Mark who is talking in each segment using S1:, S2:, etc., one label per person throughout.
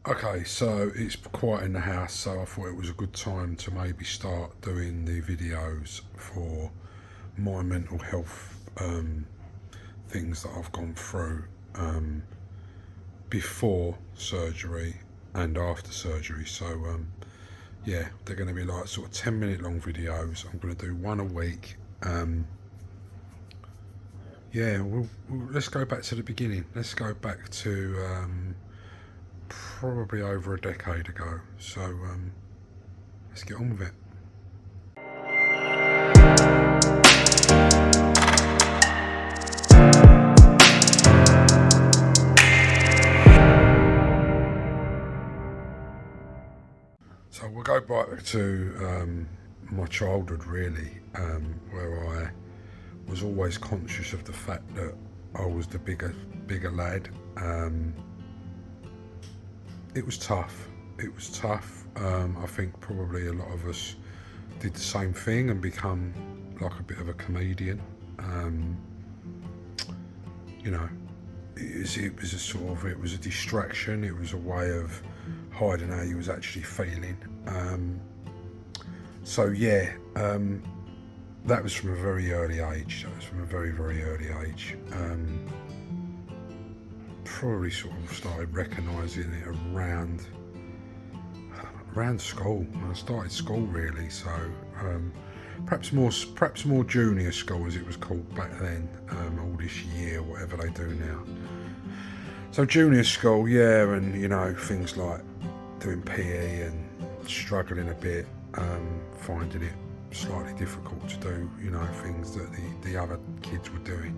S1: Okay, so it's quiet in the house, so I thought it was a good time to maybe start doing the videos for my mental health things that I've gone through before surgery and after surgery. So, yeah, they're going to be like sort of 10-minute long videos. I'm going to do one a week. Yeah, let's go back to the beginning. Let's go back to probably over a decade ago. So let's get on with it. So we'll go back to my childhood, really, where I was always conscious of the fact that I was the bigger lad. It was tough. It was tough. I think probably a lot of us did the same thing and become like a bit of a comedian. You know, it was a sort of, it was a distraction. It was a way of hiding how you was actually feeling. So yeah, that was from a very early age. That was from a very, very early age. Probably sort of started recognising it around school. When I started school, really. So perhaps more junior school, as it was called back then, oldish year, whatever they do now. So junior school, yeah, and you know, things like doing PE and struggling a bit, finding it slightly difficult to do, you know, things that the other kids were doing.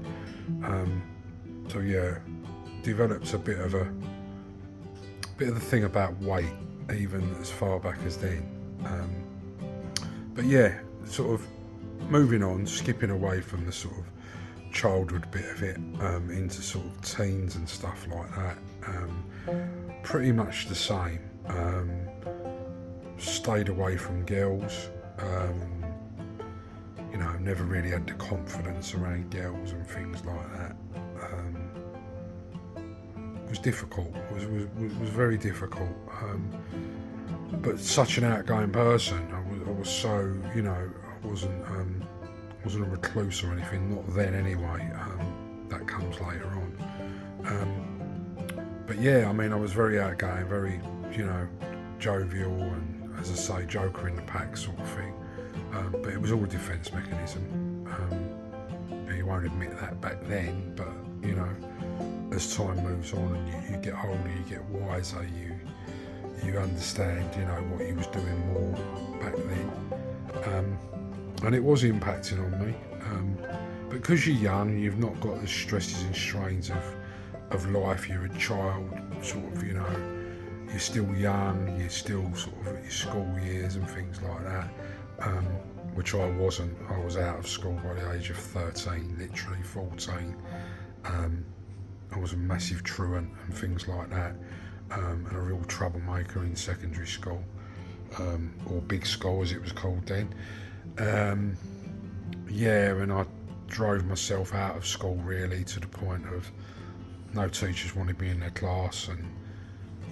S1: So yeah, developed a bit of the thing about weight, even as far back as then. But yeah, sort of moving on, skipping away from the sort of childhood bit of it into sort of teens and stuff like that. Pretty much the same. Stayed away from girls. You know, never really had the confidence around girls and things like that. It was difficult. It was very difficult. But such an outgoing person. I was so, you know, I wasn't a recluse or anything. Not then, anyway. That comes later on. But yeah, I mean, I was very outgoing, very, you know, jovial, and as I say, joker in the pack sort of thing. But it was all a defence mechanism. You won't admit that back then, but you know, as time moves on and you get older, you get wiser, you understand, you know, what you was doing more back then. And it was impacting on me. Because you're young, you've not got the stresses and strains of life. You're a child, sort of, you know, you're still young, you're still sort of at your school years and things like that. Which I wasn't. I was out of school by the age of 13, literally 14. I was a massive truant and things like that, and a real troublemaker in secondary school, or big school as it was called then. Yeah, and I drove myself out of school, really, to the point of no teachers wanted me in their class,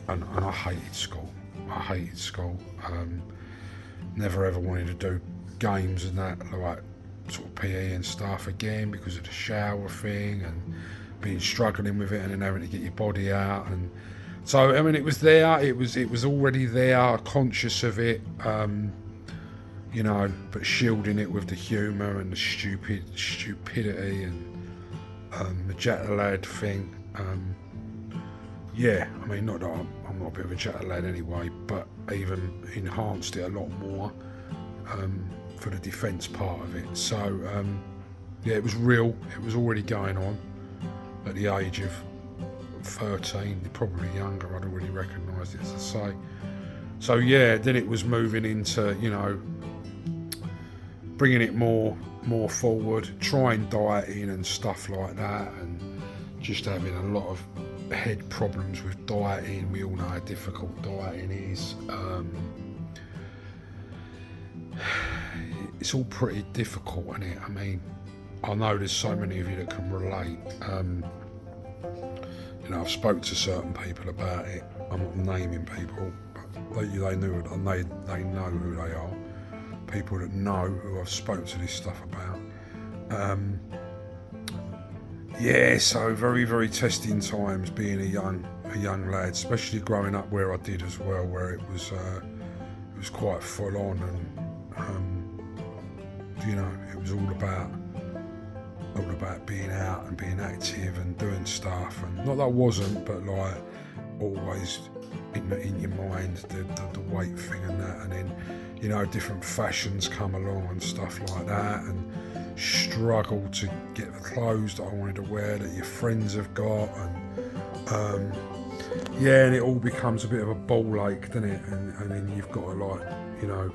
S1: and I hated school. I hated school. Never ever wanted to do games and that, like sort of PE and stuff again, because of the shower thing and being struggling with it, and then having to get your body out. And so I mean, it was there. It was already there, conscious of it. You know, but shielding it with the humour and the stupidity and the Jack the Lad thing. Yeah, I mean, not that I'm not a bit of a Jack the Lad anyway, but even enhanced it a lot more for the defence part of it. So yeah, it was real. It was already going on at the age of 13, probably younger. I'd already recognised it, as I say. So yeah, then it was moving into, you know, bringing it more forward, trying dieting and stuff like that, and just having a lot of head problems with dieting. We all know how difficult dieting is. It's all pretty difficult, isn't it? I mean, I know there's so many of you that can relate. You know, I've spoke to certain people about it, I'm not naming people, but they know who they are. People that know who I've spoken to this stuff about. Yeah, so very, very testing times being a young lad, especially growing up where I did as well, where it was quite full on, and it was all about being out and being active and doing stuff, and not that I wasn't, but like always in your mind the weight thing and that, and then different fashions come along and stuff like that, and struggle to get the clothes that I wanted to wear that your friends have got, and and it all becomes a bit of a ball ache, doesn't it? And then you've got to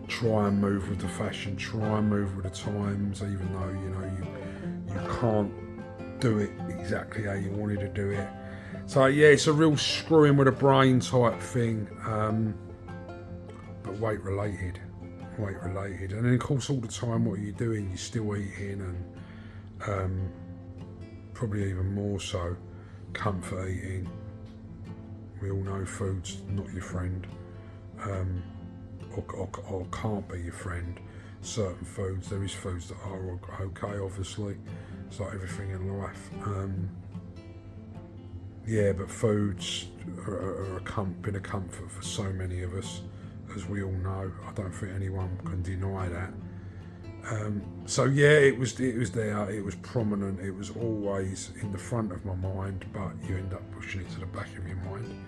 S1: try and move with the fashion, try and move with the times, even though you can't do it exactly how you wanted to do it. So yeah, it's a real screwing with a brain type thing, but weight related, and then of course all the time what are you doing? You're still eating, and probably even more so comfort eating. We all know food's not your friend, or can't be your friend. Certain foods, there is foods that are okay, obviously. It's like everything in life. But foods are been a comfort for so many of us, as we all know. I don't think anyone can deny that. It was there, it was prominent, it was always in the front of my mind, but you end up pushing it to the back of your mind.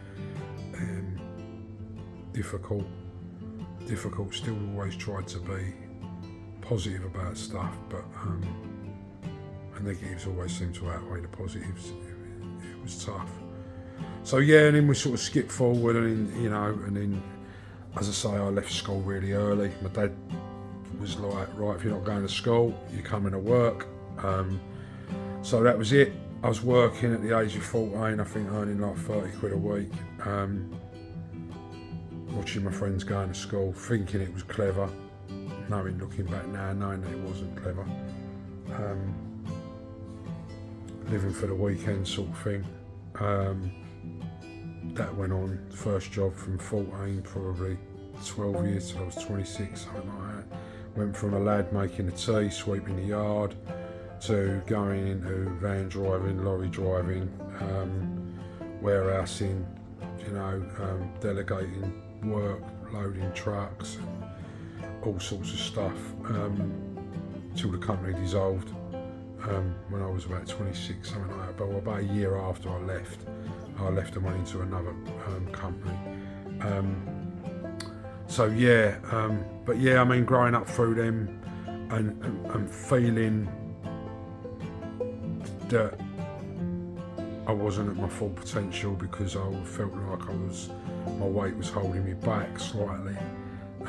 S1: Difficult, still always tried to be positive about stuff, but and negatives always seem to outweigh the positives. It was tough. So yeah, and then we sort of skipped forward, and then as I say, I left school really early. My dad was like, right, if you're not going to school, you're coming to work. So that was it. I was working at the age of 14, I think, earning like 30 quid a week, watching my friends going to school, thinking it was clever, looking back now, knowing that it wasn't clever. Living for the weekend sort of thing. That went on. First job from 14, probably 12 years till I was 26, something like that. Went from a lad making the tea, sweeping the yard, to going into van driving, lorry driving, warehousing, delegating work, loading trucks, and all sorts of stuff, till the company dissolved. When I was about 26, something like that. But about a year after I left and went into another company. Growing up through them and feeling that I wasn't at my full potential because I felt like my weight was holding me back slightly.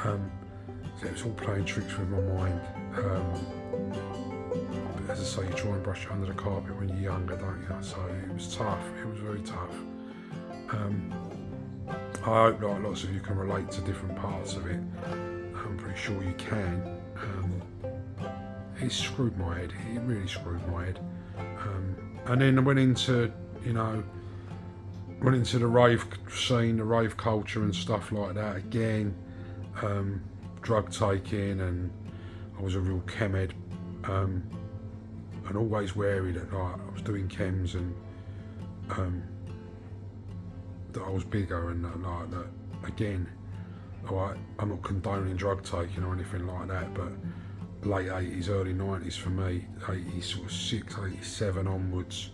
S1: So it was all playing tricks with my mind. As I say, you try and brush it under the carpet when you're younger, don't you? So it was tough. It was very tough. I hope like lots of you can relate to different parts of it. I'm pretty sure you can. It screwed my head. It really screwed my head. And then I went into the rave scene, the rave culture and stuff like that again. Drug taking, and I was a real chem head. And always wary that I was doing chems, and that I was bigger, and that again, I'm not condoning drug taking or anything like that, but late 80s, early 90s for me, 86, 87 onwards,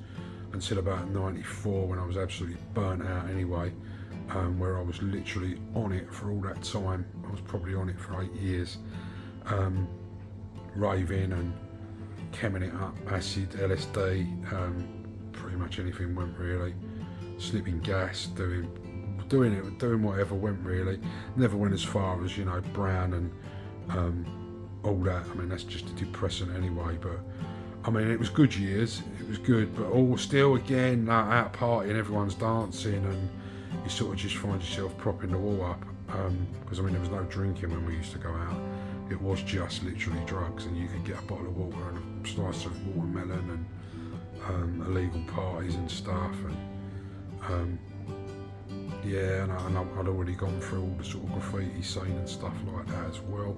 S1: until about 94 when I was absolutely burnt out anyway, where I was literally on it for all that time. I was probably on it for 8 years, raving and chemming it up, acid, LSD, pretty much anything went really. Sniffing gas, doing whatever went really. Never went as far as brown and all that. I mean, that's just a depressant anyway. But I mean, it was good years. It was good, but all still again out partying, everyone's dancing, and you sort of just find yourself propping the wall up. Because I mean, there was no drinking when we used to go out. It was just literally drugs, and you could get a bottle of water and a slice of watermelon, and illegal parties and stuff, and Yeah, and I'd already gone through all the sort of graffiti scene and stuff like that as well.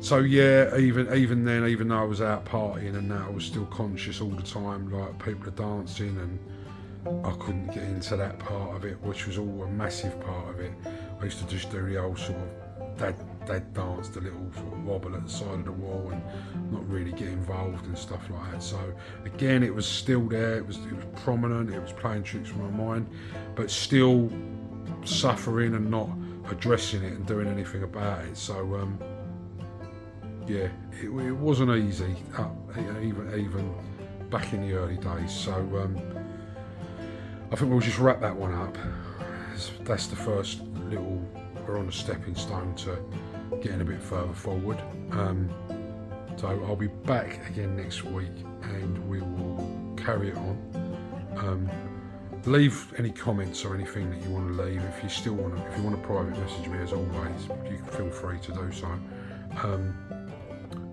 S1: So yeah, even then, even though I was out partying and that, I was still conscious all the time, like people are dancing, and I couldn't get into that part of it, which was all a massive part of it. I used to just do the old sort of dad dance, the little sort of wobble at the side of the wall, and not really get involved and stuff like that. So again, it was still there, it was prominent, it was playing tricks with my mind, but still suffering and not addressing it and doing anything about it. So yeah, it wasn't easy, even back in the early days. So I think we'll just wrap that one up. That's the first little, we're on a stepping stone to getting a bit further forward. So I'll be back again next week and we will carry it on. Leave any comments or anything that you want to leave. If you want to private message me, as always, you can feel free to do so.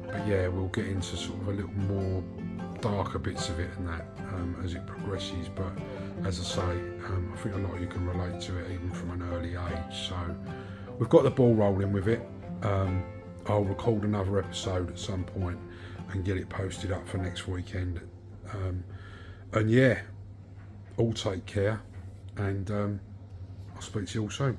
S1: But yeah, we'll get into sort of a little more darker bits of it and that as it progresses. But as I say, I think a lot of you can relate to it even from an early age. So we've got the ball rolling with it. I'll record another episode at some point and get it posted up for next weekend. And yeah, all take care, and I'll speak to you all soon.